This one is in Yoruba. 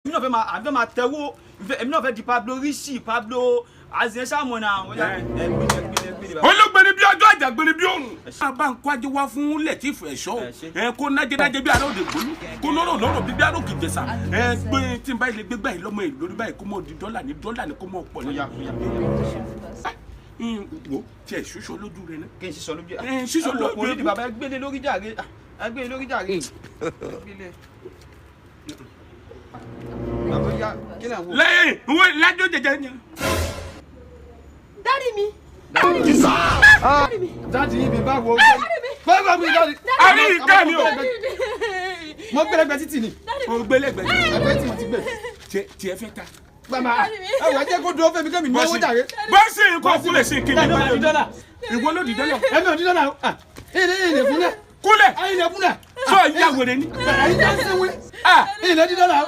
mi náà fẹ́ máa tẹ́wọ́ èmi náà fẹ́ di Pablo Rishi Pablo Azesamona olóògbé bí ọjọ́ àjàgbére bí òrùn. bá ń kó ajé wá fún Lẹ́tífù Ẹ̀ṣọ́ kó nájẹ́nájẹ́ bí aróòdè gbólú kó lọ́rọ̀ bí aróòkè jẹ̀sà pé tí n bá ilé gbégbá yìí lọ́mọ èlò lórí báyìí kó mọ̀ di dọ́là ní kó mọ̀ pọ̀ ní. wo tiẹ̀ ṣoṣo lójú rẹ náà. kí n ṣiṣọ lójú rẹ. ṣiṣọ lójú rẹ. ọkùnrin ni bàbá gbélé lórí jàre gbélé lórí jàre. lẹ́yìn ìwé lájọ jẹjẹ ni. Daddy mi. Daddy yìí bí báwo. Báwo mi daddy. àrí ìka ni o. mo gbẹlẹgbẹ títì ni. o gbẹlẹgbẹ títì. ẹgbẹ tí mo ti gbẹ. tiẹ̀ fẹ́ ta. gbàmà ẹ wà jẹ́ kó dúró fẹ́mi kẹ́mi ní owó jàre. bọ́sì nǹkan kúlẹ̀ sí kí ni. ìwọ ló di dọ́là. ẹ̀mí ò di dọ́là. ilé fúnlẹ̀. kúlẹ̀. ilé fúnlẹ̀. sọ ìyá wèrè ni. ilé di dọ́là.